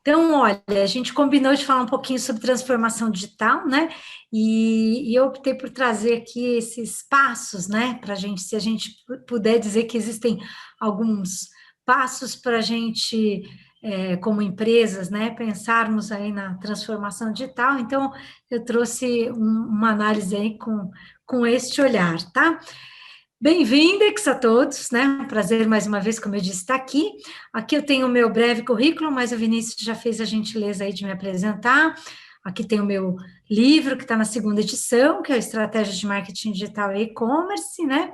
Então, olha, a gente combinou de falar um pouquinho sobre transformação digital, né? E eu optei por trazer aqui esses passos, né? Para a gente, se a gente puder dizer que existem alguns passos para a gente, como empresas, né, pensarmos aí na transformação digital. Então, eu trouxe uma análise aí com este olhar, tá? Bem-vindos a todos, né? Um prazer mais uma vez, como eu disse, estar aqui. Aqui eu tenho o meu breve currículo, mas o Vinícius já fez a gentileza aí de me apresentar. Aqui tem o meu livro, que está na segunda edição, que é a Estratégia de Marketing Digital e E-Commerce, né?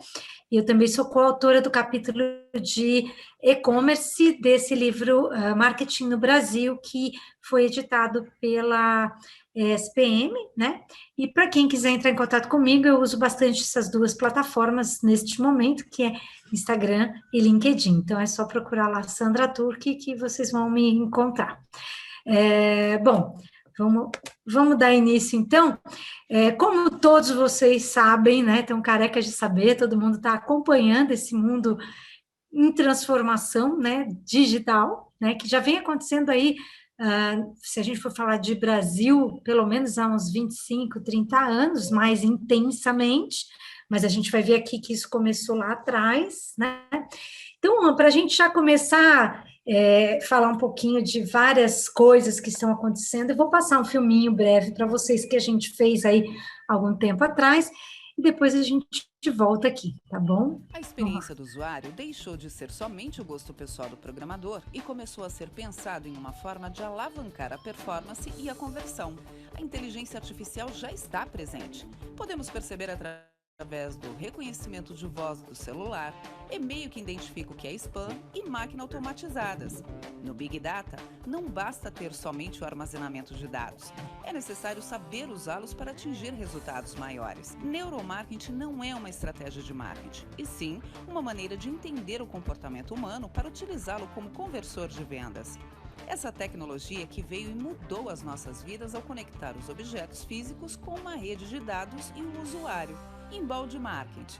E eu também sou coautora do capítulo de e-commerce desse livro, Marketing no Brasil, que foi editado pela SPM, né? E para quem quiser entrar em contato comigo, eu uso bastante essas duas plataformas neste momento, que é Instagram e LinkedIn. Então, é só procurar lá Sandra Turque que vocês vão me encontrar. Bom, vamos dar início, então. Como todos vocês sabem, né, estão carecas de saber, todo mundo está acompanhando esse mundo em transformação, né, digital, né, que já vem acontecendo aí, se a gente for falar de Brasil, pelo menos há uns 25, 30 anos, mais intensamente, mas a gente vai ver aqui que isso começou lá atrás, né? Então, para a gente já começar falar um pouquinho de várias coisas que estão acontecendo, eu vou passar um filminho breve para vocês que a gente fez aí algum tempo atrás, e depois a gente volta aqui, tá bom? A experiência do usuário deixou de ser somente o gosto pessoal do programador e começou a ser pensado em uma forma de alavancar a performance e a conversão. A inteligência artificial já está presente. Podemos perceber através do reconhecimento de voz do celular, e-mail que identifica o que é spam e máquinas automatizadas. No Big Data, não basta ter somente o armazenamento de dados. É necessário saber usá-los para atingir resultados maiores. Neuromarketing não é uma estratégia de marketing, e sim uma maneira de entender o comportamento humano para utilizá-lo como conversor de vendas. Essa tecnologia que veio e mudou as nossas vidas ao conectar os objetos físicos com uma rede de dados e o usuário. Embalde Marketing.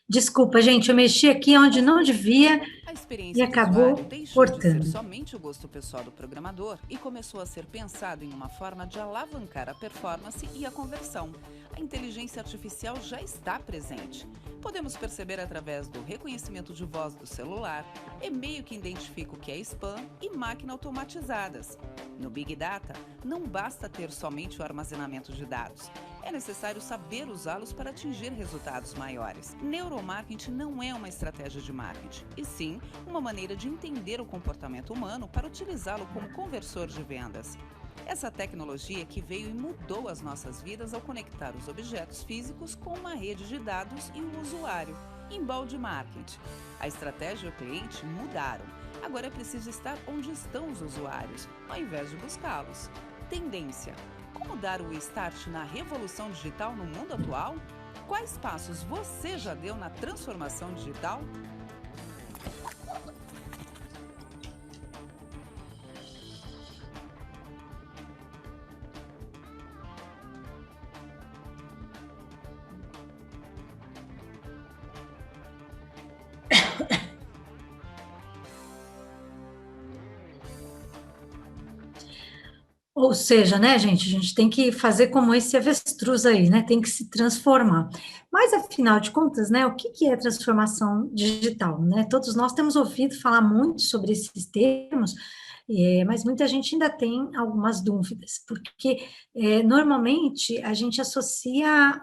Desculpa, gente, eu mexi aqui onde não devia A e experiência do usuário acabou deixou de ser cortando. somente o gosto pessoal do programador e começou a ser pensado em uma forma de alavancar a performance e a conversão. A inteligência artificial já está presente. Podemos perceber através do reconhecimento de voz do celular, e-mail que identifica o que é spam e máquinas automatizadas. No Big Data, não basta ter somente o armazenamento de dados. É necessário saber usá-los para atingir resultados maiores. Neuromarketing não é uma estratégia de marketing, e sim uma maneira de entender o comportamento humano para utilizá-lo como conversor de vendas. Essa tecnologia que veio e mudou as nossas vidas ao conectar os objetos físicos com uma rede de dados e o usuário. Embalde Marketing. A estratégia e o cliente mudaram. Agora é preciso estar onde estão os usuários, ao invés de buscá-los. Tendência. Como dar o start na revolução digital no mundo atual? Quais passos você já deu na transformação digital? Ou seja, né, gente, a gente tem que fazer como esse avestruz aí, né, tem que se transformar. Mas, afinal de contas, né, o que que é transformação digital, né? Todos nós temos ouvido falar muito sobre esses termos, mas muita gente ainda tem algumas dúvidas, porque normalmente a gente associa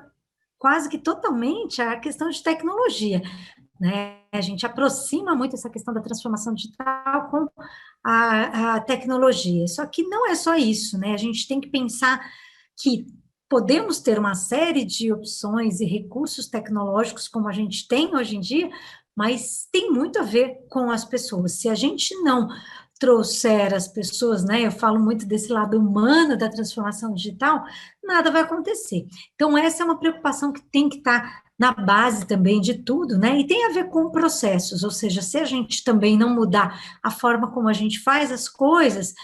quase que totalmente à questão de tecnologia, né? A gente aproxima muito essa questão da transformação digital com a tecnologia. Só que não é só isso, né? A gente tem que pensar que podemos ter uma série de opções e recursos tecnológicos como a gente tem hoje em dia, mas tem muito a ver com as pessoas. Se a gente não trouxer as pessoas, né? Eu falo muito desse lado humano da transformação digital, nada vai acontecer. Então, essa é uma preocupação que tem que estar na base também de tudo, né? E tem a ver com processos, ou seja, se a gente também não mudar a forma como a gente faz as coisas,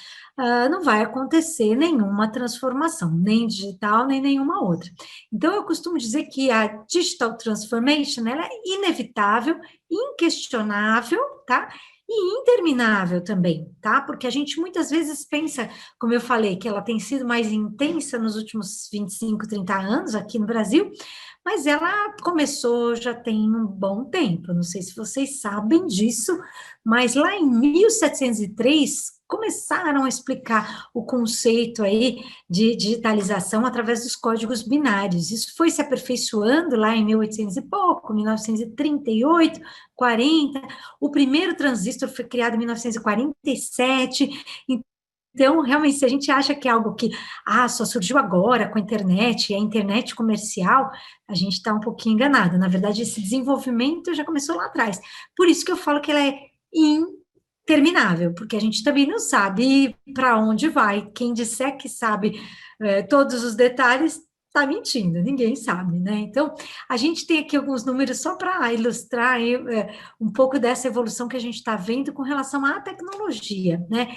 não vai acontecer nenhuma transformação, nem digital, nem nenhuma outra. Então, eu costumo dizer que a digital transformation ela é inevitável inquestionável, tá? E interminável também, tá? Porque a gente muitas vezes pensa, como eu falei, que ela tem sido mais intensa nos últimos 25, 30 anos aqui no Brasil, mas ela começou já tem um bom tempo, não sei se vocês sabem disso, mas lá em 1703 começaram a explicar o conceito aí de digitalização através dos códigos binários. Isso foi se aperfeiçoando lá em 1800 e pouco, 1938, 40. O primeiro transistor foi criado em 1947. Então, realmente, se a gente acha que é algo que só surgiu agora com a internet, e a internet comercial, a gente está um pouquinho enganado. Na verdade, esse desenvolvimento já começou lá atrás. Por isso que eu falo que ela é interminável, porque a gente também não sabe para onde vai. Quem disser que sabe todos os detalhes está mentindo, ninguém sabe, né? Então, a gente tem aqui alguns números só para ilustrar um pouco dessa evolução que a gente está vendo com relação à tecnologia, né?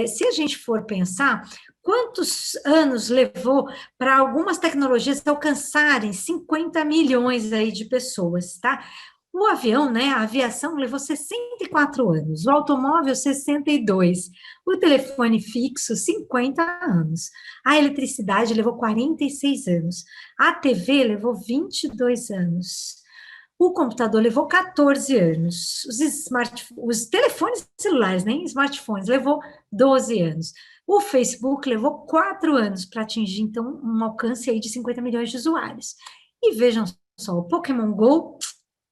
Se a gente for pensar, quantos anos levou para algumas tecnologias alcançarem 50 milhões aí de pessoas, tá? O avião, né, a aviação levou 64 anos, o automóvel 62, o telefone fixo 50 anos, a eletricidade levou 46 anos, a TV levou 22 anos, o computador levou 14 anos, os telefones celulares, nem smartphones, levou 12 anos, o Facebook levou 4 anos para atingir, então, um alcance aí de 50 milhões de usuários. E vejam só, o Pokémon Go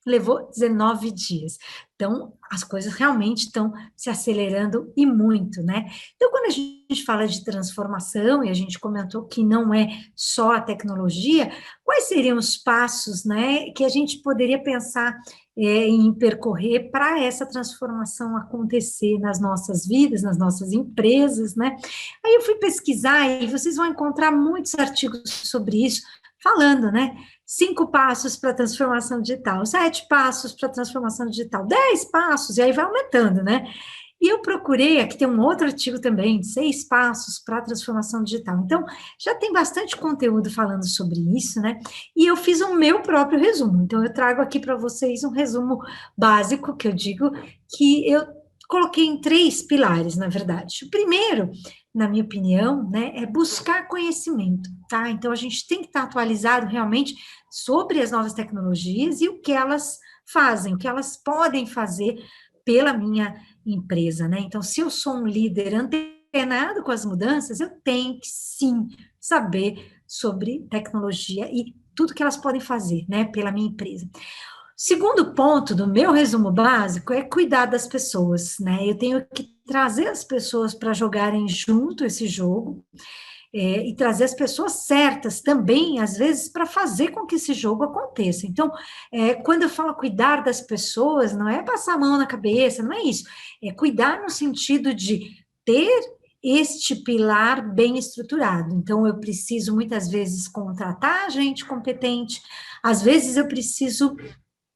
levou 19 dias. Então, as coisas realmente estão se acelerando e muito, né? Então, quando a gente fala de transformação, e a gente comentou que não é só a tecnologia, quais seriam os passos, né, que a gente poderia pensar em percorrer para essa transformação acontecer nas nossas vidas, nas nossas empresas, né? Aí eu fui pesquisar e vocês vão encontrar muitos artigos sobre isso, falando, né? 5 passos para a transformação digital, 7 passos para a transformação digital, 10 passos, e aí vai aumentando, né? E eu procurei, aqui tem um outro artigo também, 6 passos para a transformação digital. Então, já tem bastante conteúdo falando sobre isso, né? E eu fiz o meu próprio resumo. Então, eu trago aqui para vocês um resumo básico, que eu digo, que eu coloquei em 3 pilares, na verdade. O primeiro, na minha opinião, né, é buscar conhecimento, tá? Então, a gente tem que estar atualizado realmente sobre as novas tecnologias e o que elas fazem, o que elas podem fazer pela minha empresa, né? Então, se eu sou um líder antenado com as mudanças, eu tenho que, sim, saber sobre tecnologia e tudo que elas podem fazer, né, pela minha empresa. Segundo ponto do meu resumo básico é cuidar das pessoas, né? Eu tenho que trazer as pessoas para jogarem junto esse jogo, e trazer as pessoas certas também, às vezes, para fazer com que esse jogo aconteça. Então, quando eu falo cuidar das pessoas, não é passar a mão na cabeça, não é isso. É cuidar no sentido de ter este pilar bem estruturado. Então, eu preciso, muitas vezes, contratar gente competente, às vezes eu preciso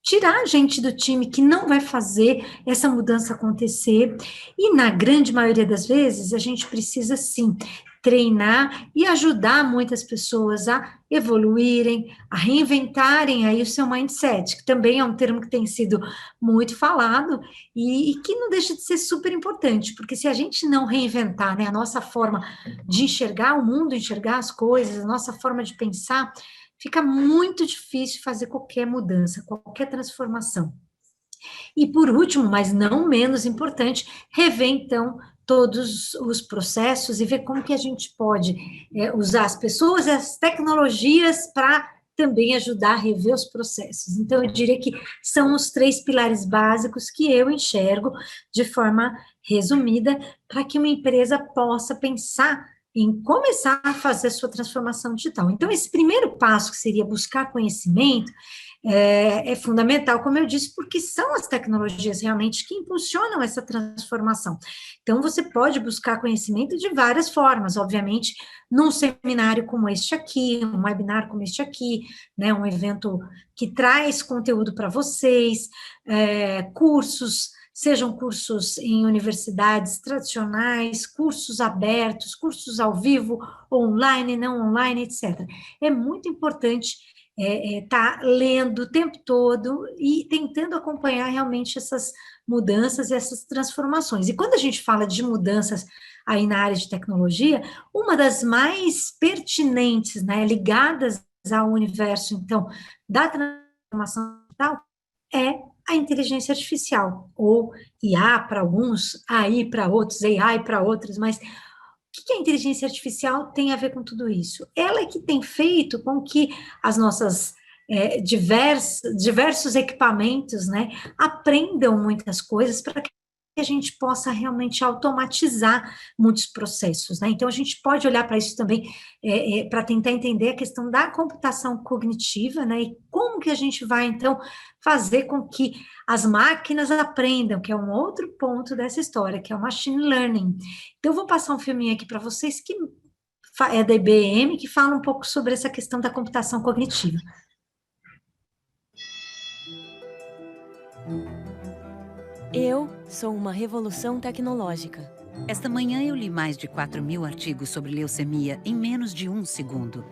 tirar gente do time que não vai fazer essa mudança acontecer, e na grande maioria das vezes, a gente precisa, sim, treinar e ajudar muitas pessoas a evoluírem, a reinventarem aí o seu mindset, que também é um termo que tem sido muito falado e que não deixa de ser super importante, porque se a gente não reinventar, né, a nossa forma de enxergar o mundo, enxergar as coisas, a nossa forma de pensar, fica muito difícil fazer qualquer mudança, qualquer transformação. E por último, mas não menos importante, rever então todos os processos e ver como que a gente pode usar as pessoas e as tecnologias para também ajudar a rever os processos. Então, eu diria que são os 3 pilares básicos que eu enxergo de forma resumida para que uma empresa possa pensar em começar a fazer a sua transformação digital. Então, esse primeiro passo, que seria buscar conhecimento, é fundamental, como eu disse, porque são as tecnologias realmente que impulsionam essa transformação. Então, você pode buscar conhecimento de várias formas, obviamente, num seminário como este aqui, um webinar como este aqui, né, um evento que traz conteúdo para vocês, cursos, sejam cursos em universidades tradicionais, cursos abertos, cursos ao vivo, online, não online, etc. É muito importante tá lendo o tempo todo e tentando acompanhar realmente essas mudanças e essas transformações. E quando a gente fala de mudanças aí na área de tecnologia, uma das mais pertinentes, né, ligadas ao universo, então, da transformação digital, é a inteligência artificial, ou IA para alguns, AI para outros, AI para outros, mas o que a inteligência artificial tem a ver com tudo isso? Ela é que tem feito com que as nossas diversos equipamentos, né, aprendam muitas coisas para que a gente possa realmente automatizar muitos processos, né? Então, a gente pode olhar para isso também para tentar entender a questão da computação cognitiva, né? E como que a gente vai, então, fazer com que as máquinas aprendam, que é um outro ponto dessa história, que é o machine learning. Então, eu vou passar um filminho aqui para vocês que é da IBM, que fala um pouco sobre essa questão da computação cognitiva. Eu sou uma revolução tecnológica. Esta manhã eu li mais de 4.000 artigos sobre leucemia em menos de um segundo.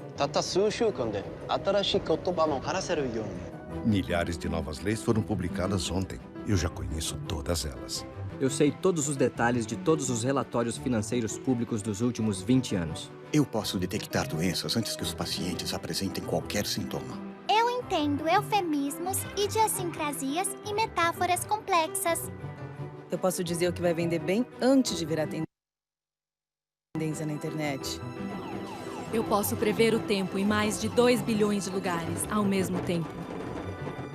Milhares de novas leis foram publicadas ontem. Eu já conheço todas elas. Eu sei todos os detalhes de todos os relatórios financeiros públicos dos últimos 20 anos. Eu posso detectar doenças antes que os pacientes apresentem qualquer sintoma. Eu entendo eufemismos, idiosincrasias e metáforas complexas. Eu posso dizer o que vai vender bem antes de virar tendência na internet. Eu posso prever o tempo em mais de 2 bilhões de lugares ao mesmo tempo.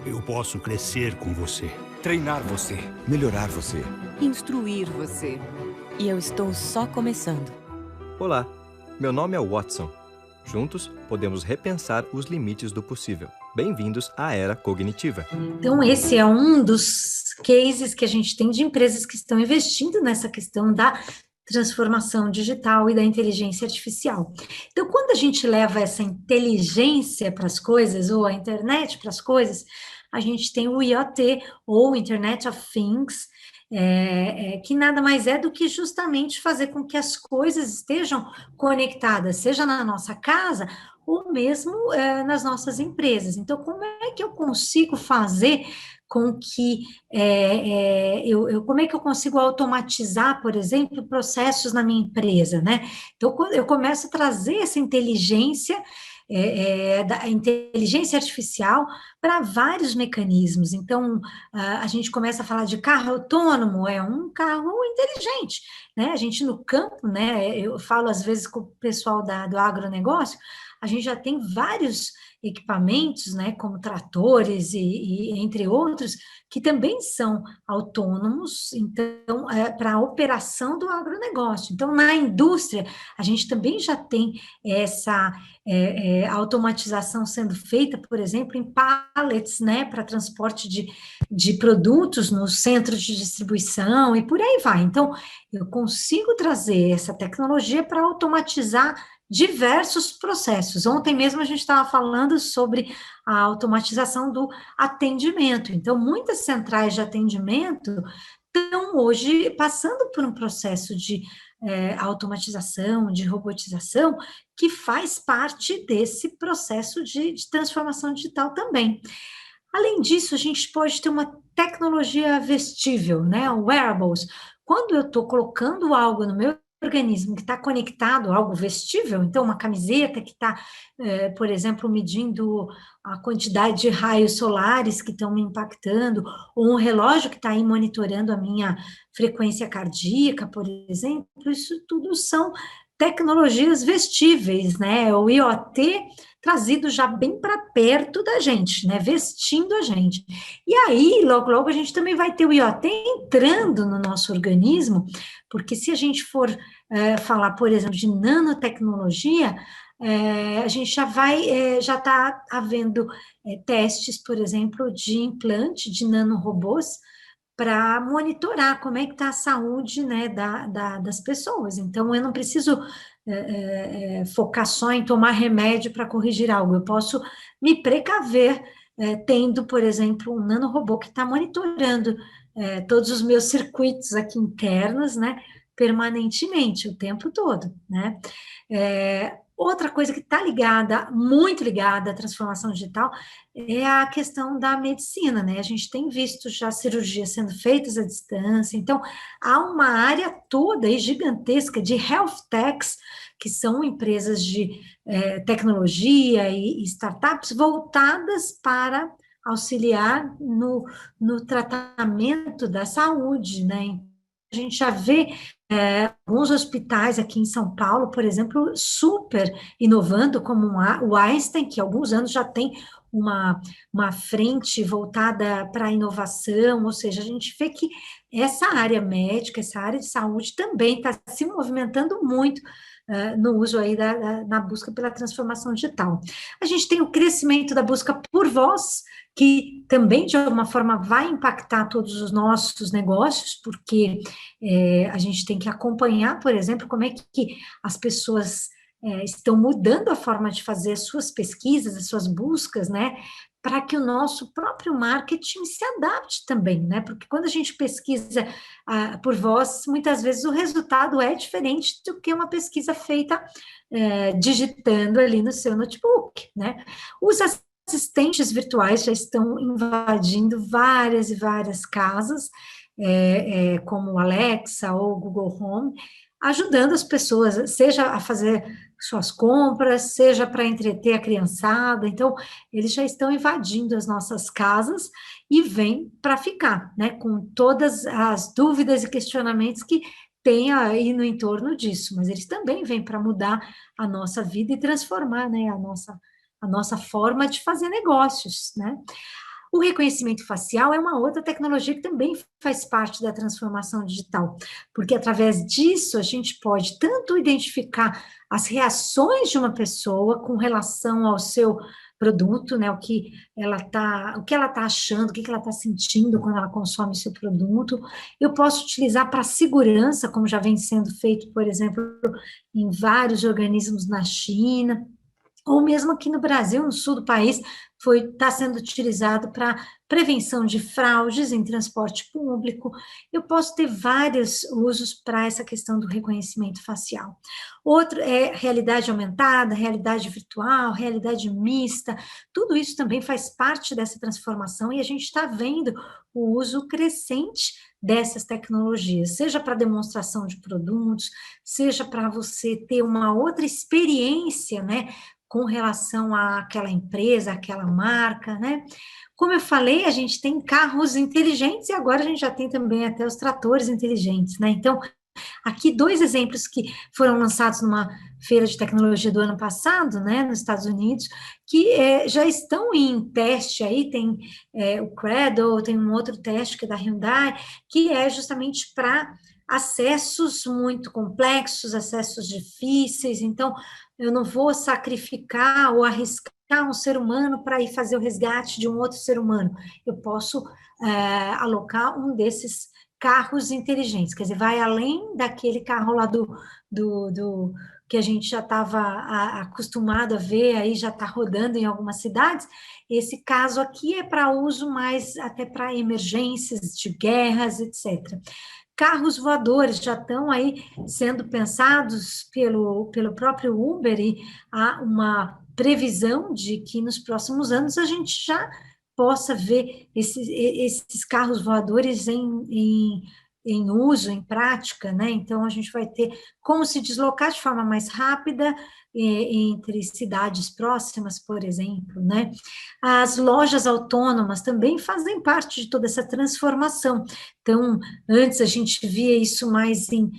Eu posso crescer com você, treinar você, melhorar você, instruir você. E eu estou só começando. Olá, meu nome é Watson. Juntos, podemos repensar os limites do possível. Bem-vindos à era cognitiva. Então, esse é um dos cases que a gente tem de empresas que estão investindo nessa questão da transformação digital e da inteligência artificial. Então, quando a gente leva essa inteligência para as coisas, ou a internet para as coisas, a gente tem o IoT, ou Internet of Things, que nada mais é do que justamente fazer com que as coisas estejam conectadas, seja na nossa casa ou mesmo nas nossas empresas. Então, como é que eu consigo fazer com que como é que eu consigo automatizar, por exemplo, processos na minha empresa, né? Então, quando eu começo a trazer essa inteligência da inteligência artificial para vários mecanismos. Então, a gente começa a falar de carro autônomo, é um carro inteligente, né? A gente no campo, né? Eu falo às vezes com o pessoal do agronegócio, a gente já tem vários equipamentos, né, como tratores e entre outros, que também são autônomos, então, para a operação do agronegócio. Então, na indústria, a gente também já tem essa automatização sendo feita, por exemplo, em pallets, né, para transporte de produtos no centro de distribuição e por aí vai. Então, eu consigo trazer essa tecnologia para automatizar diversos processos. Ontem mesmo a gente estava falando sobre a automatização do atendimento. Então, muitas centrais de atendimento estão hoje passando por um processo de automatização, de robotização, que faz parte desse processo de transformação digital também. Além disso, a gente pode ter uma tecnologia vestível, né? Wearables. Quando eu estou colocando algo no meu organismo que está conectado a algo vestível, então uma camiseta que está, por exemplo, medindo a quantidade de raios solares que estão me impactando, ou um relógio que está aí monitorando a minha frequência cardíaca, por exemplo, isso tudo são tecnologias vestíveis, né? O IoT trazido já bem para perto da gente, né? Vestindo a gente. E aí, logo, logo, a gente também vai ter o IoT entrando no nosso organismo, porque se a gente for falar, por exemplo, de nanotecnologia, a gente já está havendo testes, por exemplo, de implante de nanorobôs para monitorar como é que está a saúde, né, das pessoas. Então, eu não preciso focar só em tomar remédio para corrigir algo, eu posso me precaver tendo, por exemplo, um nanorobô que está monitorando todos os meus circuitos aqui internos, né, permanentemente, o tempo todo, né. Outra coisa que está ligada, muito ligada à transformação digital, é a questão da medicina, né? A gente tem visto já cirurgias sendo feitas à distância, então há uma área toda aí gigantesca de health techs, que são empresas de tecnologia e startups voltadas para auxiliar no tratamento da saúde, né? A gente já vê alguns hospitais aqui em São Paulo, por exemplo, super inovando, como o Einstein, que há alguns anos já tem uma frente voltada para a inovação, ou seja, a gente vê que essa área médica, essa área de saúde também está se movimentando muito no uso aí na busca pela transformação digital. A gente tem o crescimento da busca por voz, que também, de alguma forma, vai impactar todos os nossos negócios, porque a gente tem que acompanhar, por exemplo, como é que as pessoas estão mudando a forma de fazer as suas pesquisas, as suas buscas, né, para que o nosso próprio marketing se adapte também, né, porque quando a gente pesquisa por voz, muitas vezes o resultado é diferente do que uma pesquisa feita digitando ali no seu notebook, né. Os assistentes virtuais já estão invadindo várias e várias casas, como o Alexa ou o Google Home, ajudando as pessoas, seja a fazer suas compras, seja para entreter a criançada. Então, eles já estão invadindo as nossas casas e vêm para ficar, né, com todas as dúvidas e questionamentos que tem aí no entorno disso, mas eles também vêm para mudar a nossa vida e transformar, né, a nossa forma de fazer negócios, né? O reconhecimento facial é uma outra tecnologia que também faz parte da transformação digital, porque através disso a gente pode tanto identificar as reações de uma pessoa com relação ao seu produto, né, o que ela tá achando, o que ela está sentindo quando ela consome o seu produto. Eu posso utilizar para segurança, como já vem sendo feito, por exemplo, em vários organismos na China, ou mesmo aqui no Brasil, no sul do país, está sendo utilizado para prevenção de fraudes em transporte público. Eu posso ter vários usos para essa questão do reconhecimento facial. Outro é realidade aumentada, realidade virtual, realidade mista, tudo isso também faz parte dessa transformação e a gente está vendo o uso crescente dessas tecnologias, seja para demonstração de produtos, seja para você ter uma outra experiência, né, com relação àquela empresa, àquela marca, né? Como eu falei, a gente tem carros inteligentes e agora a gente já tem também até os tratores inteligentes, né? Então, aqui 2 exemplos que foram lançados numa feira de tecnologia do ano passado, né, nos Estados Unidos, que já estão em teste aí, tem o Cradle, tem um outro teste que é da Hyundai, que é justamente para acessos muito complexos, acessos difíceis, então eu não vou sacrificar ou arriscar um ser humano para ir fazer o resgate de um outro ser humano, eu posso alocar um desses carros inteligentes, quer dizer, vai além daquele carro lá do que a gente já estava acostumado a ver, aí já está rodando em algumas cidades. Esse caso aqui é para uso mais até para emergências de guerras, etc. Carros voadores já estão aí sendo pensados pelo próprio Uber e há uma previsão de que nos próximos anos a gente já possa ver esses carros voadores em uso, em prática, né? Então, a gente vai ter como se deslocar de forma mais rápida entre cidades próximas, por exemplo, né? As lojas autônomas também fazem parte de toda essa transformação. Então, antes a gente via isso mais em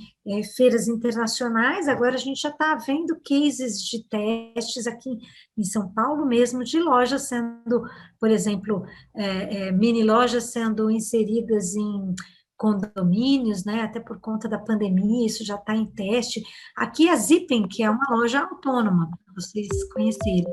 feiras internacionais, agora a gente já está vendo cases de testes aqui em São Paulo mesmo, de lojas sendo, por exemplo, mini lojas sendo inseridas em condomínios, né, até por conta da pandemia, isso já está em teste. Aqui a Zippen, que é uma loja autônoma, para vocês conhecerem.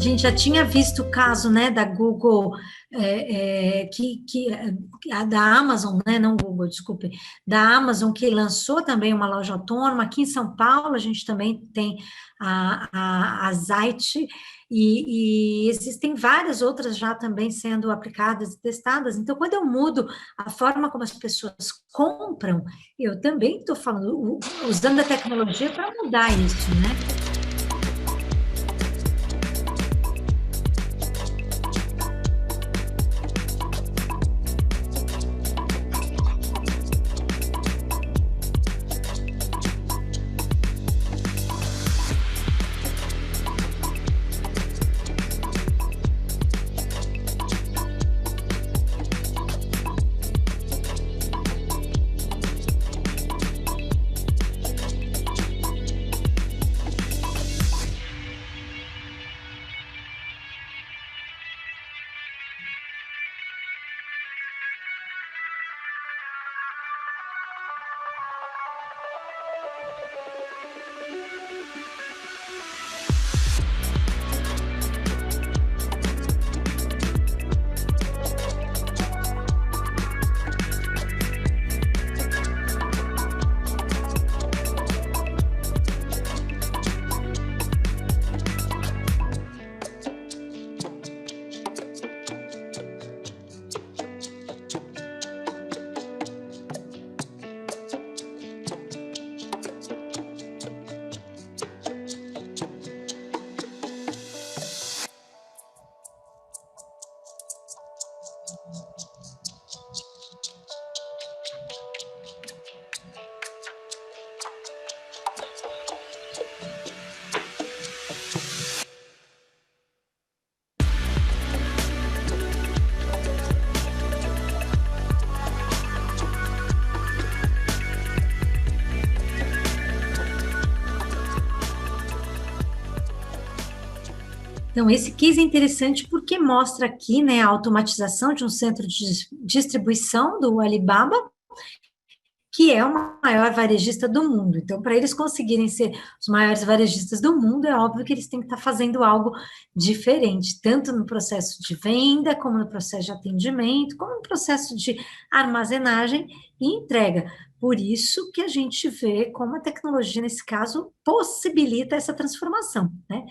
gente já tinha visto o caso, né, da Google, da Amazon, né, não Google, desculpe, da Amazon, que lançou também uma loja autônoma. Aqui em São Paulo, a gente também tem a Zite, e existem várias outras já também sendo aplicadas e testadas. Então, quando eu mudo a forma como as pessoas compram, eu também estou falando, usando a tecnologia para mudar isso, né? Então, esse case é interessante porque mostra aqui, né, a automatização de um centro de distribuição do Alibaba, que é o maior varejista do mundo. Então, para eles conseguirem ser os maiores varejistas do mundo, é óbvio que eles têm que estar fazendo algo diferente, tanto no processo de venda, como no processo de atendimento, como no processo de armazenagem e entrega. Por isso que a gente vê como a tecnologia, nesse caso, possibilita essa transformação, né?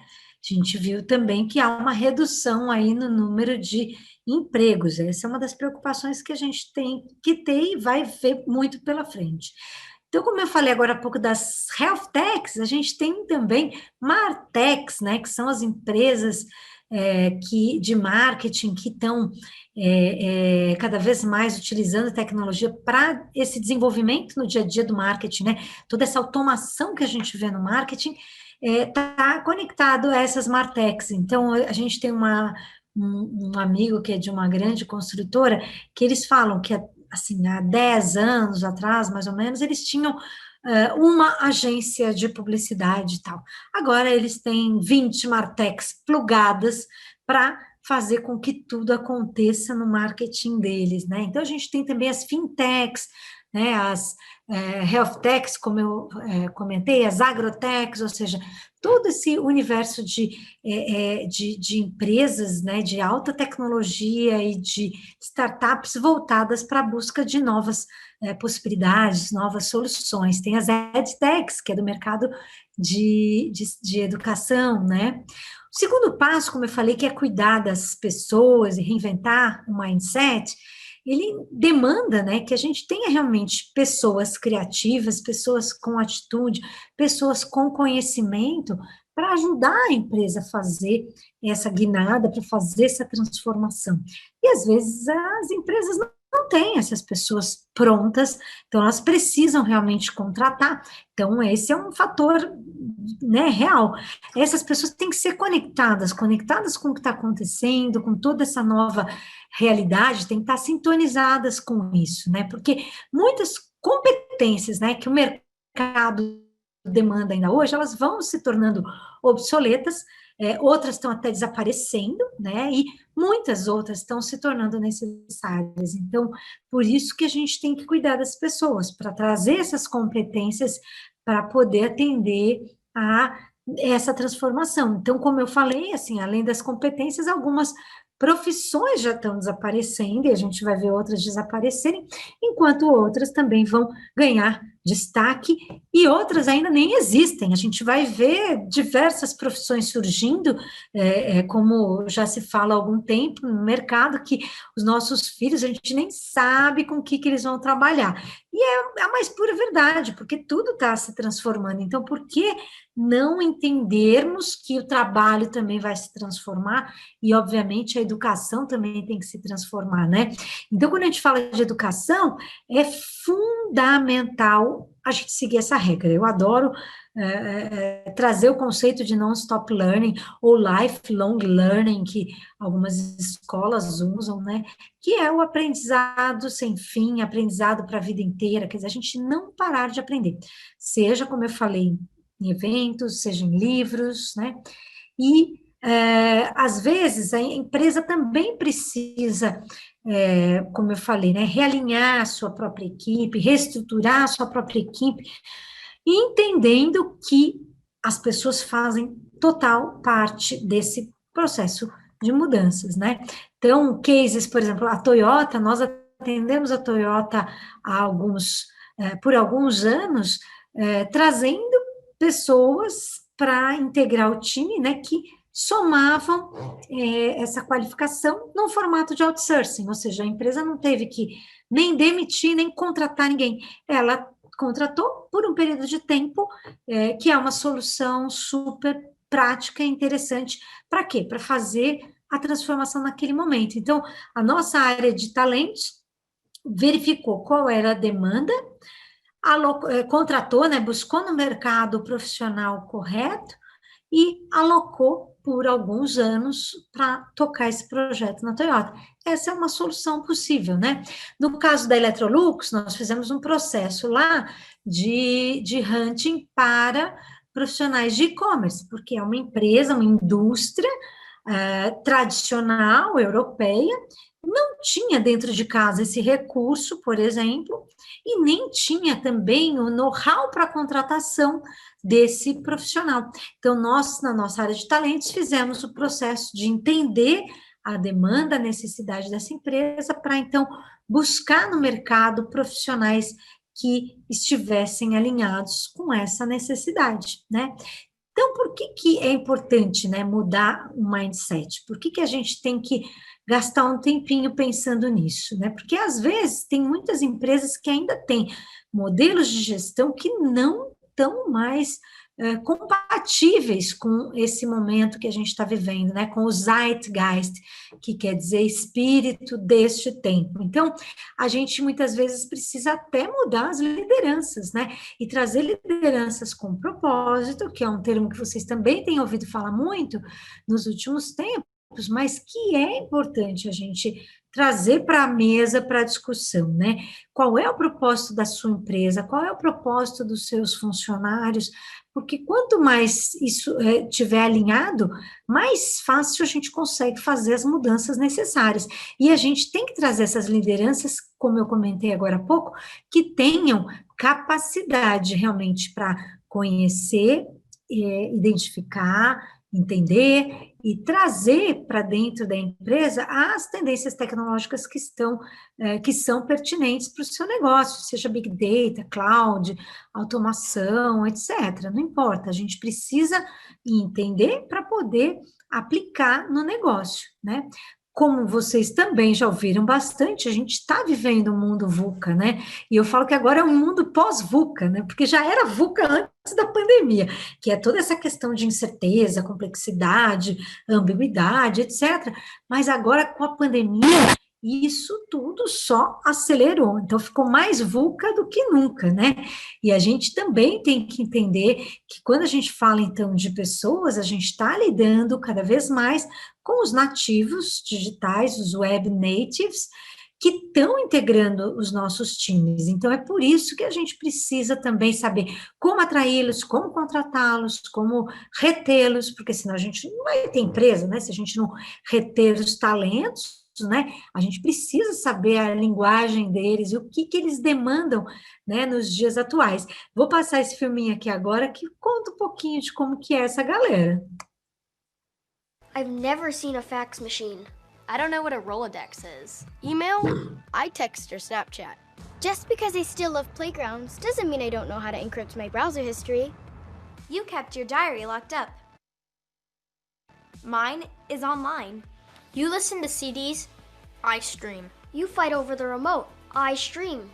A gente viu também que há uma redução aí no número de empregos. Essa é uma das preocupações que a gente tem que ter e vai ver muito pela frente. Então, como eu falei agora há pouco das health techs, a gente tem também martechs, né, que são as empresas de marketing que estão cada vez mais utilizando a tecnologia para esse desenvolvimento no dia a dia do marketing, né? Toda essa automação que a gente vê no marketing está conectado a essas martechs. Então, a gente tem um amigo que é de uma grande construtora, que eles falam que, assim, há 10 anos atrás, mais ou menos, eles tinham uma agência de publicidade e tal. Agora, eles têm 20 martechs plugadas para fazer com que tudo aconteça no marketing deles, né? Então, a gente tem também as fintechs, né, as health techs, como eu comentei, as agrotechs, ou seja, todo esse universo de empresas, né, de alta tecnologia e de startups voltadas para a busca de novas possibilidades, novas soluções. Tem as edtechs, que é do mercado de educação, né? O segundo passo, como eu falei, que é cuidar das pessoas e reinventar o mindset, ele demanda, né, que a gente tenha realmente pessoas criativas, pessoas com atitude, pessoas com conhecimento para ajudar a empresa a fazer essa guinada, para fazer essa transformação. E, às vezes, as empresas não têm essas pessoas prontas, então elas precisam realmente contratar. Então, esse é um fator, né, real. Essas pessoas têm que ser conectadas com o que está acontecendo, com toda essa nova realidade, têm que estar sintonizadas com isso, né? Porque muitas competências, né, que o mercado demanda ainda hoje, elas vão se tornando obsoletas, outras estão até desaparecendo, né, e muitas outras estão se tornando necessárias. Então, por isso que a gente tem que cuidar das pessoas, para trazer essas competências para poder atender a essa transformação. Então, como eu falei, assim, além das competências, algumas profissões já estão desaparecendo, e a gente vai ver outras desaparecerem, enquanto outras também vão ganhar destaque, e outras ainda nem existem. A gente vai ver diversas profissões surgindo, como já se fala há algum tempo no mercado, que os nossos filhos, a gente nem sabe com o que eles vão trabalhar. E é a mais pura verdade, porque tudo está se transformando. Então, por que não entendermos que o trabalho também vai se transformar e, obviamente, a educação também tem que se transformar, né? Então, quando a gente fala de educação, é fundamental a gente seguir essa regra. Eu adoro trazer o conceito de non-stop learning ou lifelong learning, que algumas escolas usam, né? Que é o aprendizado sem fim, aprendizado para a vida inteira, quer dizer, a gente não parar de aprender. Seja, como eu falei, em eventos, seja em livros, né? E, às vezes, a empresa também precisa, como eu falei, né, realinhar a sua própria equipe, reestruturar a sua própria equipe, entendendo que as pessoas fazem total parte desse processo de mudanças, né? Então, cases, por exemplo, a Toyota, nós atendemos a Toyota por alguns anos, trazendo pessoas para integrar o time, né, que somavam essa qualificação num formato de outsourcing, ou seja, a empresa não teve que nem demitir, nem contratar ninguém, ela contratou por um período de tempo, que é uma solução super prática e interessante. Para quê? Para fazer a transformação naquele momento. Então, a nossa área de talentos verificou qual era a demanda, contratou, né, buscou no mercado o profissional correto e alocou por alguns anos para tocar esse projeto na Toyota. Essa é uma solução possível, né? No caso da Electrolux, nós fizemos um processo lá de hunting para profissionais de e-commerce, porque é uma empresa, uma indústria tradicional, europeia, não tinha dentro de casa esse recurso, por exemplo, e nem tinha também o know-how para a contratação desse profissional. Então, nós, na nossa área de talentos, fizemos o processo de entender a demanda, a necessidade dessa empresa, para, então, buscar no mercado profissionais que estivessem alinhados com essa necessidade, né? Então, por que é importante, né, mudar o mindset? Por que a gente tem que gastar um tempinho pensando nisso, né? Porque, às vezes, tem muitas empresas que ainda têm modelos de gestão que não estão mais compatíveis com esse momento que a gente está vivendo, né? Com o Zeitgeist, que quer dizer espírito deste tempo. Então, a gente muitas vezes precisa até mudar as lideranças, né? E trazer lideranças com propósito, que é um termo que vocês também têm ouvido falar muito nos últimos tempos, mas que é importante a gente trazer para a mesa, para a discussão, né? Qual é o propósito da sua empresa? Qual é o propósito dos seus funcionários? Porque quanto mais isso estiver alinhado, mais fácil a gente consegue fazer as mudanças necessárias. E a gente tem que trazer essas lideranças, como eu comentei agora há pouco, que tenham capacidade realmente para conhecer, identificar, entender e trazer para dentro da empresa as tendências tecnológicas que são pertinentes para o seu negócio, seja Big Data, Cloud, automação, etc. Não importa, a gente precisa entender para poder aplicar no negócio, né? Como vocês também já ouviram bastante, a gente está vivendo um mundo VUCA, né? E eu falo que agora é um mundo pós-VUCA, né? Porque já era VUCA antes da pandemia, que é toda essa questão de incerteza, complexidade, ambiguidade, etc. Mas agora, com a pandemia, isso tudo só acelerou. Então, ficou mais VUCA do que nunca, né? E a gente também tem que entender que quando a gente fala, então, de pessoas, a gente está lidando cada vez mais com os nativos digitais, os web natives, que estão integrando os nossos times. Então, é por isso que a gente precisa também saber como atraí-los, como contratá-los, como retê-los, porque senão a gente não vai ter empresa, né? Se a gente não reter os talentos, né? A gente precisa saber a linguagem deles e o que eles demandam, né, nos dias atuais. Vou passar esse filminho aqui agora que conta um pouquinho de como que é essa galera. I've never seen a fax machine. I don't know what a Rolodex is. Email? I text or Snapchat. Just because I still love playgrounds doesn't mean I don't know how to encrypt my browser history. You kept your diary locked up. Mine is online. You listen to CDs? I stream. You fight over the remote. I stream.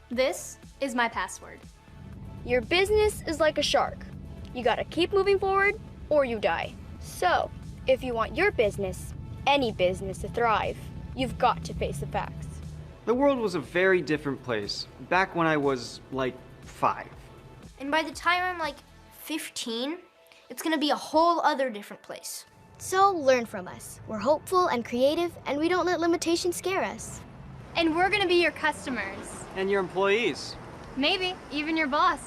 This is my password. Your business is like a shark. You gotta keep moving forward or you die. So, if you want your business, any business to thrive, you've got to face the facts. The world was a very different place back when I was, like, 5. And by the time I'm, like, 15, it's gonna be a whole other different place. So learn from us. We're hopeful and creative, and we don't let limitations scare us. And we're gonna be your customers. And your employees. Maybe even your boss.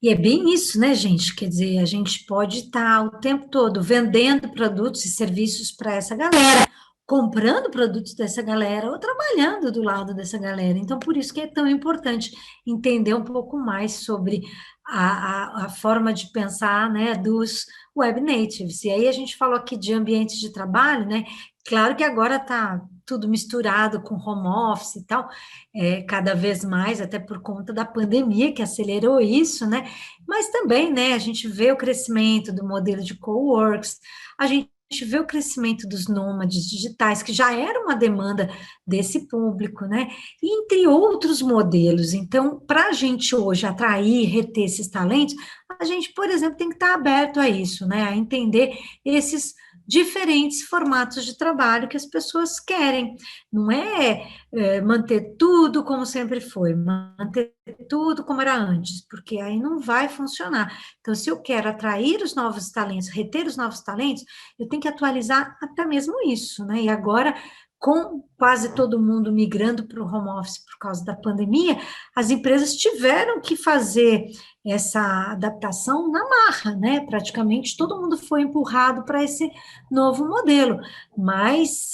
E é bem isso, né, gente? Quer dizer, a gente pode estar o tempo todo vendendo produtos e serviços para essa galera, comprando produtos dessa galera ou trabalhando do lado dessa galera. Então, por isso que é tão importante entender um pouco mais sobre a forma de pensar, né, dos web natives. E aí a gente falou aqui de ambientes de trabalho, né? Claro que agora está tudo misturado com home office e tal, cada vez mais, até por conta da pandemia que acelerou isso, né? Mas também, né, a gente vê o crescimento do modelo de coworks, a gente vê o crescimento dos nômades digitais, que já era uma demanda desse público, né? E entre outros modelos. Então, para a gente hoje atrair e reter esses talentos, a gente, por exemplo, tem que estar aberto a isso, né? A entender esses diferentes formatos de trabalho que as pessoas querem. Não é manter tudo como sempre foi, manter tudo como era antes, porque aí não vai funcionar. Então, se eu quero atrair os novos talentos, reter os novos talentos, eu tenho que atualizar até mesmo isso, né? E agora, com quase todo mundo migrando para o home office por causa da pandemia, as empresas tiveram que fazer essa adaptação na marra, né? Praticamente todo mundo foi empurrado para esse novo modelo, mas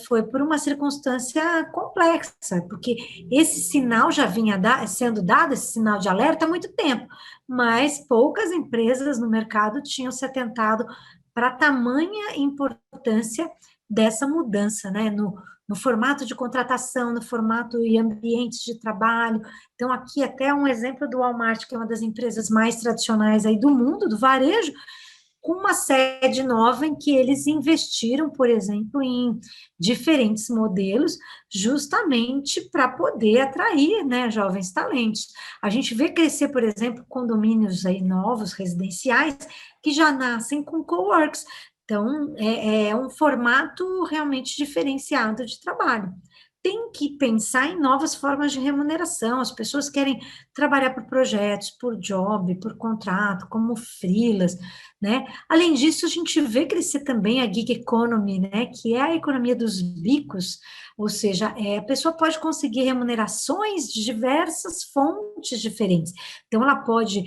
foi por uma circunstância complexa, porque esse sinal já vinha sendo dado, esse sinal de alerta, há muito tempo, mas poucas empresas no mercado tinham se atentado para tamanha importância dessa mudança, né, no formato de contratação, no formato e ambientes de trabalho. Então, aqui até um exemplo do Walmart, que é uma das empresas mais tradicionais aí do mundo, do varejo, com uma sede nova em que eles investiram, por exemplo, em diferentes modelos, justamente para poder atrair, né, jovens talentos. A gente vê crescer, por exemplo, condomínios aí novos, residenciais, que já nascem com coworks. Então, é um formato realmente diferenciado de trabalho. Tem que pensar em novas formas de remuneração. As pessoas querem trabalhar por projetos, por job, por contrato, como freelas, né? Além disso, a gente vê crescer também a gig economy, né? Que é a economia dos bicos, ou seja, a pessoa pode conseguir remunerações de diversas fontes diferentes. Então, ela pode,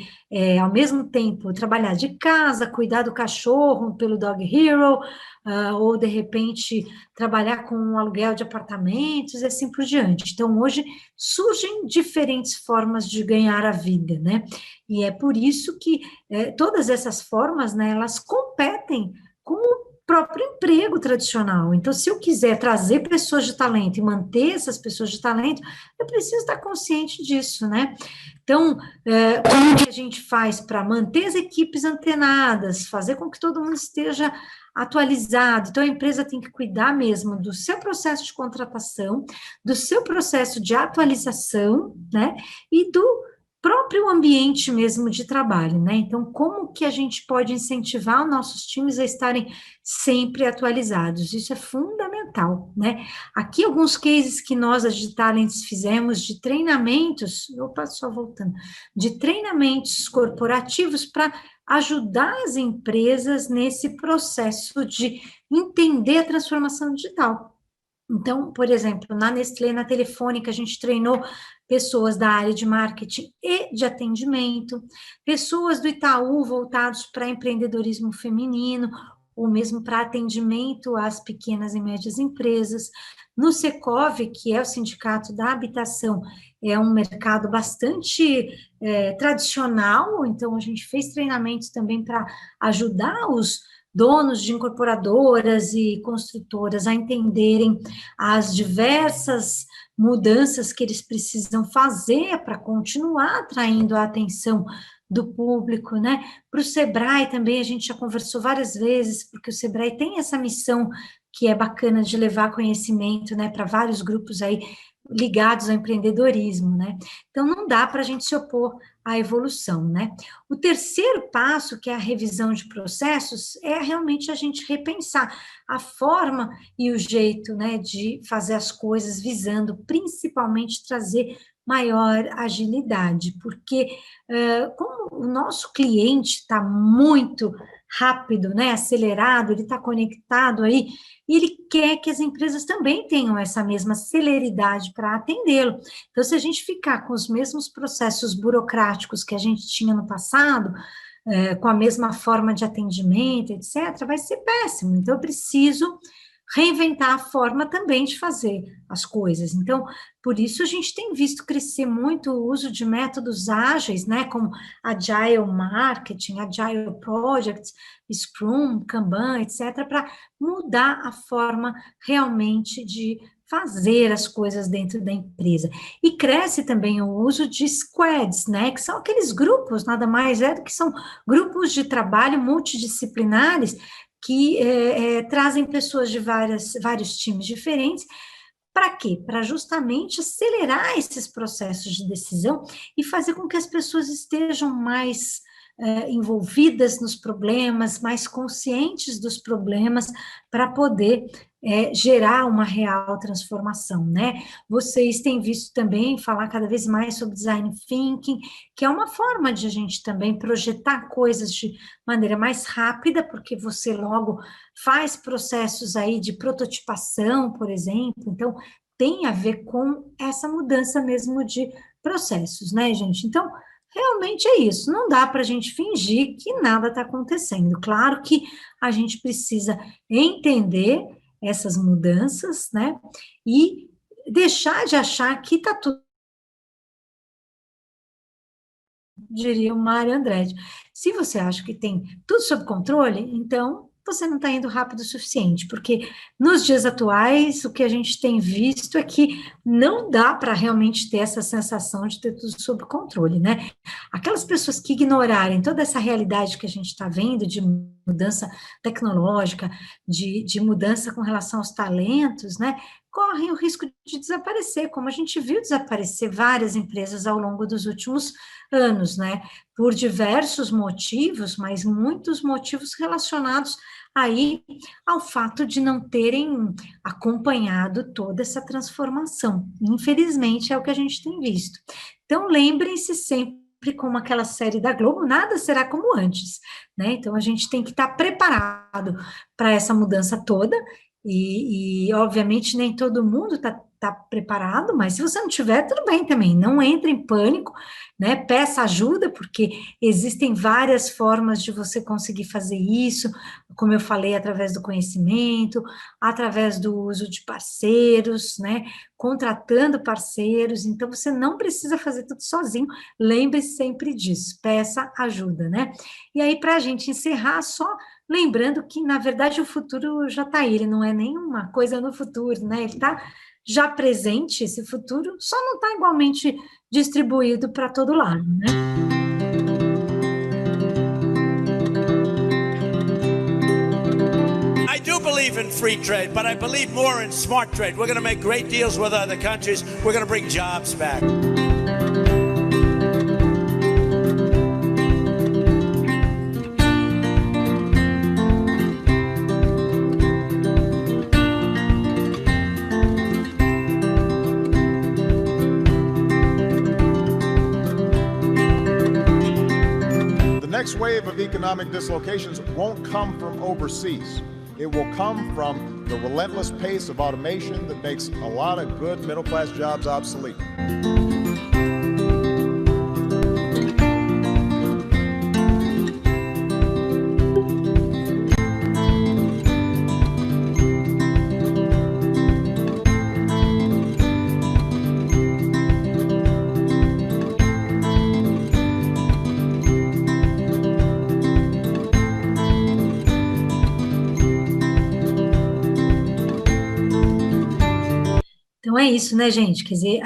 ao mesmo tempo, trabalhar de casa, cuidar do cachorro pelo Dog Hero, ou, de repente, trabalhar com um aluguel de apartamentos, e assim por diante. Então, hoje, surgem diferentes formas de ganhar a vida, né? E é por isso que todas essas formas, né, elas competem com o próprio emprego tradicional. Então, se eu quiser trazer pessoas de talento e manter essas pessoas de talento, eu preciso estar consciente disso, né? Então, como que a gente faz para manter as equipes antenadas, fazer com que todo mundo esteja atualizado? Então, a empresa tem que cuidar mesmo do seu processo de contratação, do seu processo de atualização, né? E do próprio ambiente mesmo de trabalho, né? Então, como que a gente pode incentivar os nossos times a estarem sempre atualizados? Isso é fundamental, né? Aqui alguns cases que nós, a Digitalents, fizemos de treinamentos, só voltando, de treinamentos corporativos para ajudar as empresas nesse processo de entender a transformação digital. Então, por exemplo, na Nestlé, na Telefônica, a gente treinou pessoas da área de marketing e de atendimento, pessoas do Itaú voltados para empreendedorismo feminino, ou mesmo para atendimento às pequenas e médias empresas. No Secov, que é o Sindicato da Habitação, é um mercado bastante tradicional, então a gente fez treinamentos também para ajudar os donos de incorporadoras e construtoras a entenderem as diversas mudanças que eles precisam fazer para continuar atraindo a atenção do público, né? Para o Sebrae também, a gente já conversou várias vezes, porque o Sebrae tem essa missão que é bacana de levar conhecimento, né, para vários grupos aí ligados ao empreendedorismo, né? Então, não dá para a gente se opor à evolução, né? O terceiro passo, que é a revisão de processos, é realmente a gente repensar a forma e o jeito, né, de fazer as coisas, visando principalmente trazer maior agilidade, porque como o nosso cliente está muito rápido, né, acelerado, ele está conectado aí, e ele quer que as empresas também tenham essa mesma celeridade para atendê-lo. Então, se a gente ficar com os mesmos processos burocráticos que a gente tinha no passado, com a mesma forma de atendimento, etc., vai ser péssimo. Então, eu preciso reinventar a forma também de fazer as coisas. Então, por isso a gente tem visto crescer muito o uso de métodos ágeis, né, como Agile Marketing, Agile Projects, Scrum, Kanban, etc., para mudar a forma realmente de fazer as coisas dentro da empresa. E cresce também o uso de squads, né, que são aqueles grupos, nada mais é do que são grupos de trabalho multidisciplinares que trazem pessoas de vários times diferentes. Para quê? Para justamente acelerar esses processos de decisão e fazer com que as pessoas estejam mais envolvidas nos problemas, mais conscientes dos problemas, para poder gerar uma real transformação, né? Vocês têm visto também falar cada vez mais sobre design thinking, que é uma forma de a gente também projetar coisas de maneira mais rápida, porque você logo faz processos aí de prototipação, por exemplo, então tem a ver com essa mudança mesmo de processos, né, gente? Então, realmente é isso, não dá para a gente fingir que nada está acontecendo. Claro que a gente precisa entender essas mudanças, né, e deixar de achar que está tudo, diria o Mário Andretti. Se você acha que tem tudo sob controle, então você não está indo rápido o suficiente, porque nos dias atuais o que a gente tem visto é que não dá para realmente ter essa sensação de ter tudo sob controle, né? Aquelas pessoas que ignorarem toda essa realidade que a gente está vendo de mudança tecnológica, de mudança com relação aos talentos, né, correm o risco de desaparecer, como a gente viu desaparecer várias empresas ao longo dos últimos anos, né, por diversos motivos, mas muitos motivos relacionados aí ao fato de não terem acompanhado toda essa transformação. Infelizmente, é o que a gente tem visto. Então, lembrem-se sempre, como aquela série da Globo, nada será como antes, né? Então, a gente tem que estar preparado para essa mudança toda, e obviamente, nem todo mundo está preparado, mas se você não tiver, tudo bem também, não entre em pânico, né, peça ajuda, porque existem várias formas de você conseguir fazer isso, como eu falei, através do conhecimento, através do uso de parceiros, né, contratando parceiros, então você não precisa fazer tudo sozinho, lembre-se sempre disso, peça ajuda, né, e aí para a gente encerrar, só lembrando que, na verdade, o futuro já está aí, ele não é nenhuma coisa no futuro, né, ele está já presente, esse futuro, só não está igualmente distribuído para todo lado, né? I do believe in free trade, but I believe more in smart trade. We're going to make great deals with other countries. We're going to bring jobs back. The next wave of economic dislocations won't come from overseas. It will come from the relentless pace of automation that makes a lot of good middle-class jobs obsolete. Então é isso, né, gente? Quer dizer,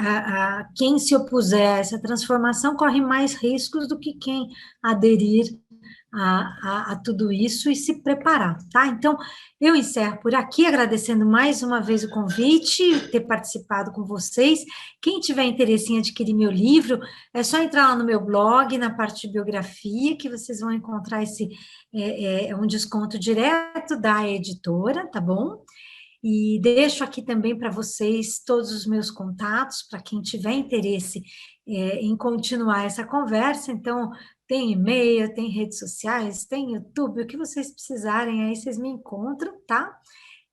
quem se opuser a essa transformação corre mais riscos do que quem aderir a tudo isso e se preparar, tá? Então, eu encerro por aqui, agradecendo mais uma vez o convite, ter participado com vocês. Quem tiver interesse em adquirir meu livro, é só entrar lá no meu blog, na parte de biografia, que vocês vão encontrar um desconto direto da editora, tá bom? E deixo aqui também para vocês todos os meus contatos, para quem tiver interesse em continuar essa conversa. Então, tem e-mail, tem redes sociais, tem YouTube, o que vocês precisarem, aí vocês me encontram, tá?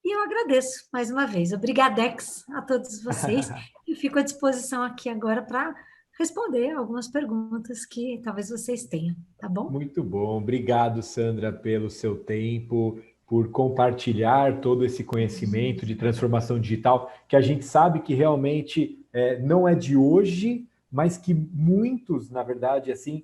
E eu agradeço mais uma vez. Obrigadex a todos vocês. E fico à disposição aqui agora para responder algumas perguntas que talvez vocês tenham, tá bom? Muito bom. Obrigado, Sandra, pelo seu tempo, por compartilhar todo esse conhecimento de transformação digital, que a gente sabe que realmente não é de hoje, mas que muitos, na verdade, assim,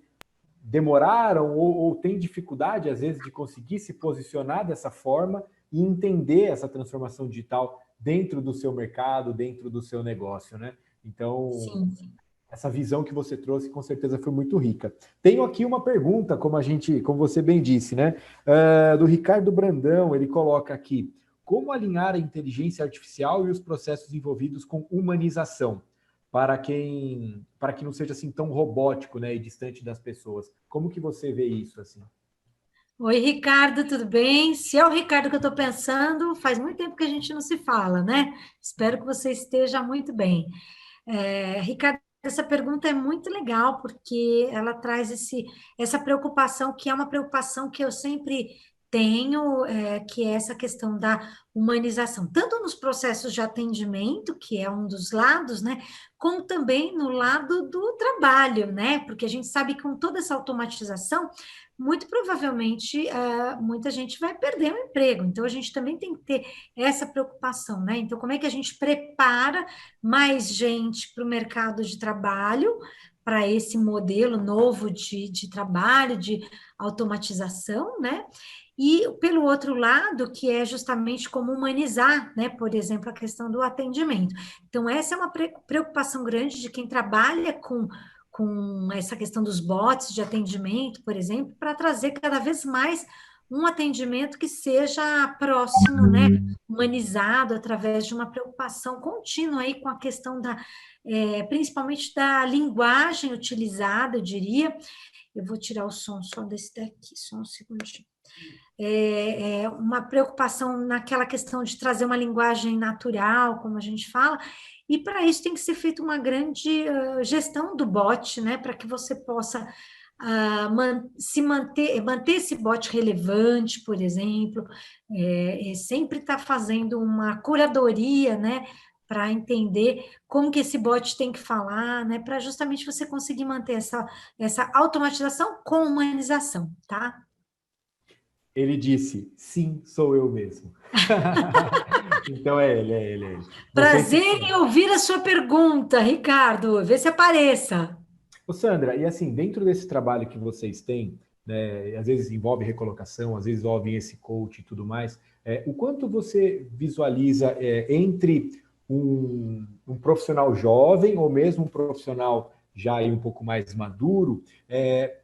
demoraram ou têm dificuldade, às vezes, de conseguir se posicionar dessa forma e entender essa transformação digital dentro do seu mercado, dentro do seu negócio, né? Então, sim. Essa visão que você trouxe, com certeza, foi muito rica. Tenho aqui uma pergunta, como você bem disse, né? Do Ricardo Brandão, ele coloca aqui: como alinhar a inteligência artificial e os processos envolvidos com humanização, para que não seja assim tão robótico, né, e distante das pessoas? Como que você vê isso, assim? Oi, Ricardo, tudo bem? Se é o Ricardo que eu estou pensando, faz muito tempo que a gente não se fala, né? Espero que você esteja muito bem. Ricardo, essa pergunta é muito legal, porque ela traz essa preocupação, que é uma preocupação que eu sempre tenho, que é essa questão da humanização, tanto nos processos de atendimento, que é um dos lados, né, como também no lado do trabalho, né, porque a gente sabe que com toda essa automatização, muito provavelmente, muita gente vai perder o emprego, então a gente também tem que ter essa preocupação, né, então como é que a gente prepara mais gente para o mercado de trabalho, para esse modelo novo de trabalho, de automatização, né, e pelo outro lado, que é justamente como humanizar, né, por exemplo, a questão do atendimento. Então, essa é uma preocupação grande de quem trabalha com essa questão dos bots de atendimento, por exemplo, para trazer cada vez mais um atendimento que seja próximo, né, humanizado, através de uma preocupação contínua aí com a questão principalmente da linguagem utilizada, eu diria. Eu vou tirar o som só desse daqui, só um segundinho. Uma preocupação naquela questão de trazer uma linguagem natural, como a gente fala, e para isso tem que ser feita uma grande gestão do bot, né, para que você possa manter esse bot relevante, por exemplo, sempre estar fazendo uma curadoria, né, para entender como que esse bot tem que falar, né, para justamente você conseguir manter essa automatização com humanização, tá? Ele disse: sim, sou eu mesmo. Então é ele. Prazer em ouvir a sua pergunta, Ricardo. Vê se apareça. Ô, Sandra, e assim, dentro desse trabalho que vocês têm, né, às vezes envolve recolocação, às vezes envolve esse coach e tudo mais, o quanto você visualiza entre um profissional jovem ou mesmo um profissional já aí um pouco mais maduro,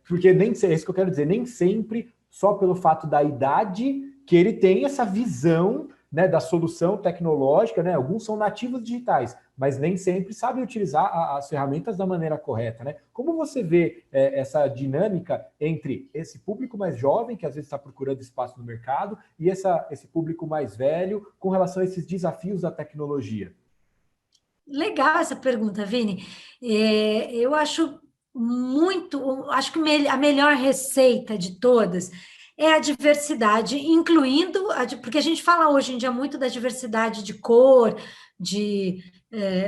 porque é isso que eu quero dizer, nem sempre só pelo fato da idade que ele tem essa visão, né, da solução tecnológica, né? Alguns são nativos digitais, mas nem sempre sabem utilizar as ferramentas da maneira correta, né? Como você vê essa dinâmica entre esse público mais jovem, que às vezes está procurando espaço no mercado, e esse público mais velho com relação a esses desafios da tecnologia? Legal essa pergunta, Vini. Eu acho que a melhor receita de todas é a diversidade, incluindo, porque a gente fala hoje em dia muito da diversidade de cor, de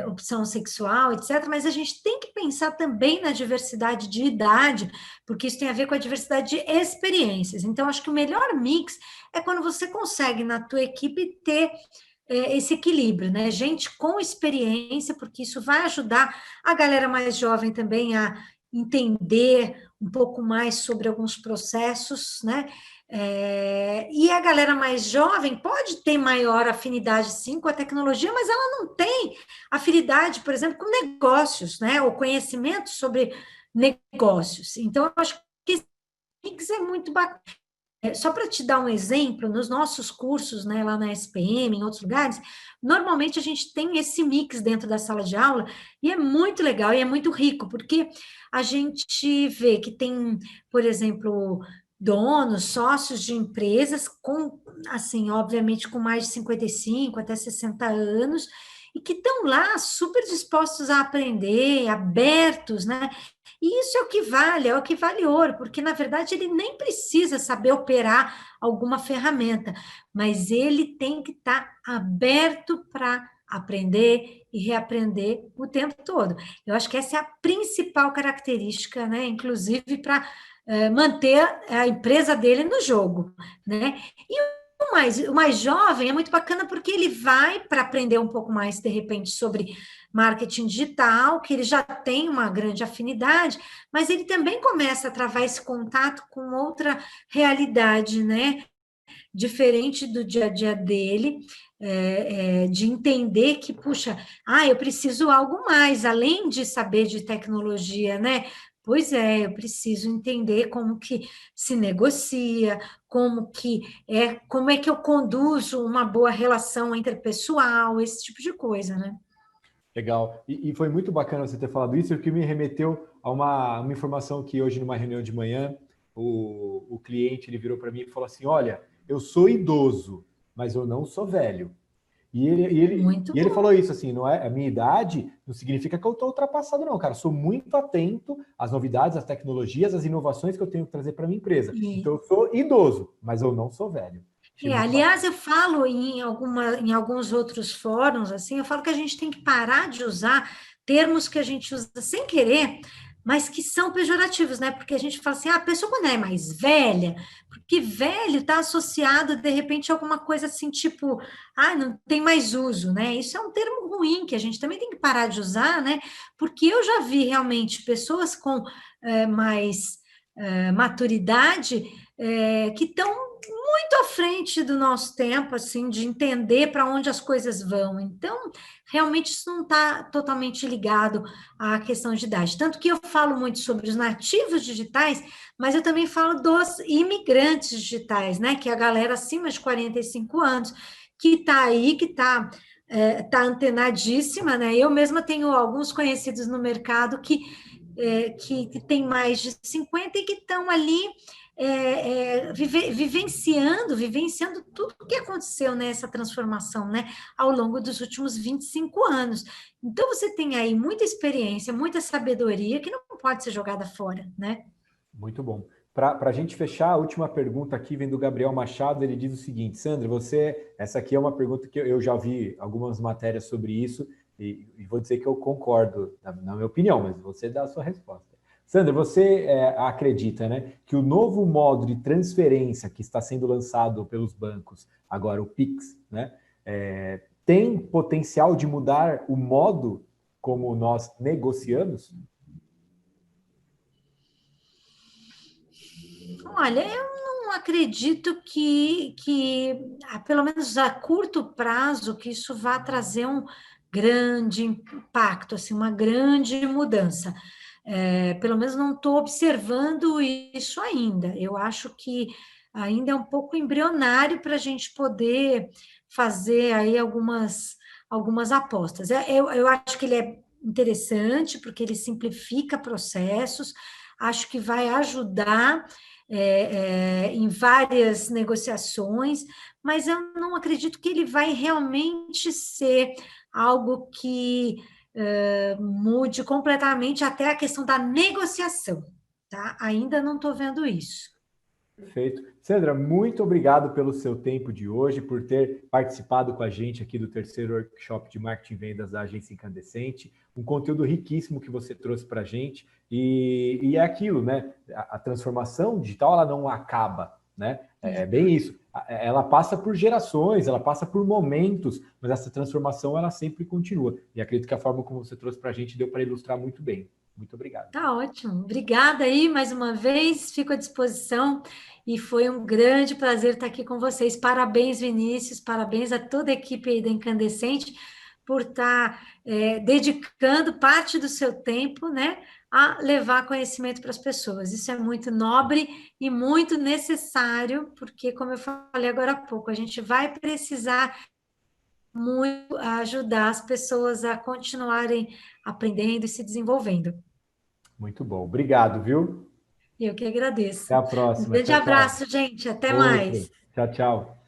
opção sexual, etc., mas a gente tem que pensar também na diversidade de idade, porque isso tem a ver com a diversidade de experiências. Então, acho que o melhor mix é quando você consegue, na tua equipe, ter esse equilíbrio, né? Gente com experiência, porque isso vai ajudar a galera mais jovem também a entender um pouco mais sobre alguns processos, né? E a galera mais jovem pode ter maior afinidade, sim, com a tecnologia, mas ela não tem afinidade, por exemplo, com negócios, né? Ou conhecimento sobre negócios. Então, eu acho que esse mix é muito bacana. Só para te dar um exemplo, nos nossos cursos, né, lá na SPM, em outros lugares, normalmente a gente tem esse mix dentro da sala de aula, e é muito legal e é muito rico, porque a gente vê que tem, por exemplo, donos, sócios de empresas com, assim, obviamente com mais de 55 até 60 anos, e que estão lá super dispostos a aprender, abertos, né? E isso é o que vale ouro, porque, na verdade, ele nem precisa saber operar alguma ferramenta, mas ele tem que estar aberto para aprender e reaprender o tempo todo. Eu acho que essa é a principal característica, né? Inclusive para manter a empresa dele no jogo, né? E o mais jovem é muito bacana porque ele vai para aprender um pouco mais, de repente, sobre marketing digital, que ele já tem uma grande afinidade, mas ele também começa a travar esse contato com outra realidade, né? Diferente do dia a dia dele, de entender que, puxa, eu preciso algo mais, além de saber de tecnologia, né? Pois eu preciso entender como que se negocia, como é que eu conduzo uma boa relação interpessoal, esse tipo de coisa, né? Legal. E foi muito bacana você ter falado isso, porque me remeteu a uma informação que hoje, numa reunião de manhã, o cliente ele virou para mim e falou assim, olha, eu sou idoso, mas eu não sou velho. E ele falou isso assim, não é? A minha idade não significa que eu estou ultrapassado, não, cara. Eu sou muito atento às novidades, às tecnologias, às inovações que eu tenho que trazer para minha empresa. Então, eu sou idoso, mas eu não sou velho. Aliás, eu falo em alguns outros fóruns, assim, eu falo que a gente tem que parar de usar termos que a gente usa sem querer, mas que são pejorativos, né? Porque a gente fala assim, a pessoa quando é mais velha, porque velho está associado, de repente, a alguma coisa assim, tipo, não tem mais uso, né? Isso é um termo ruim, que a gente também tem que parar de usar, né? Porque eu já vi realmente pessoas com mais maturidade que estão muito à frente do nosso tempo, assim, de entender para onde as coisas vão. Então, realmente, isso não está totalmente ligado à questão de idade. Tanto que eu falo muito sobre os nativos digitais, mas eu também falo dos imigrantes digitais, né? Que é a galera acima de 45 anos, que está aí, que está antenadíssima, né? Eu mesma tenho alguns conhecidos no mercado que tem mais de 50 e que estão ali vivenciando tudo o que aconteceu nessa transformação, né, ao longo dos últimos 25 anos. Então, você tem aí muita experiência, muita sabedoria que não pode ser jogada fora, né? Muito bom. Para a gente fechar, a última pergunta aqui vem do Gabriel Machado, ele diz o seguinte, Sandra, essa aqui é uma pergunta que eu já vi algumas matérias sobre isso, e vou dizer que eu concordo, na minha opinião, mas você dá a sua resposta. Sandra, você acredita, né, que o novo modo de transferência que está sendo lançado pelos bancos, agora o Pix, né, tem potencial de mudar o modo como nós negociamos? Olha, eu não acredito que pelo menos a curto prazo, que isso vá trazer um grande impacto, assim, uma grande mudança. Pelo menos não estou observando isso ainda. Eu acho que ainda é um pouco embrionário para a gente poder fazer aí algumas apostas. Eu acho que ele é interessante, porque ele simplifica processos, acho que vai ajudar em várias negociações, mas eu não acredito que ele vai realmente ser algo que mude completamente até a questão da negociação, tá? Ainda não estou vendo isso. Perfeito. Sandra, muito obrigado pelo seu tempo de hoje, por ter participado com a gente aqui do terceiro workshop de marketing e vendas da Agência Incandescente. Um conteúdo riquíssimo que você trouxe para a gente. E é aquilo, né? A transformação digital, ela não acaba, né? É bem isso. Ela passa por gerações, ela passa por momentos, mas essa transformação, ela sempre continua. E acredito que a forma como você trouxe para a gente deu para ilustrar muito bem. Muito obrigado. Tá ótimo. Obrigada aí mais uma vez, fico à disposição e foi um grande prazer estar aqui com vocês. Parabéns, Vinícius, parabéns a toda a equipe aí da Incandescente por estar dedicando parte do seu tempo, né, a levar conhecimento para as pessoas. Isso é muito nobre e muito necessário, porque, como eu falei agora há pouco, a gente vai precisar muito ajudar as pessoas a continuarem aprendendo e se desenvolvendo. Muito bom. Obrigado, viu? Eu que agradeço. Até a próxima. Um grande abraço, gente. Até mais. Tchau, tchau.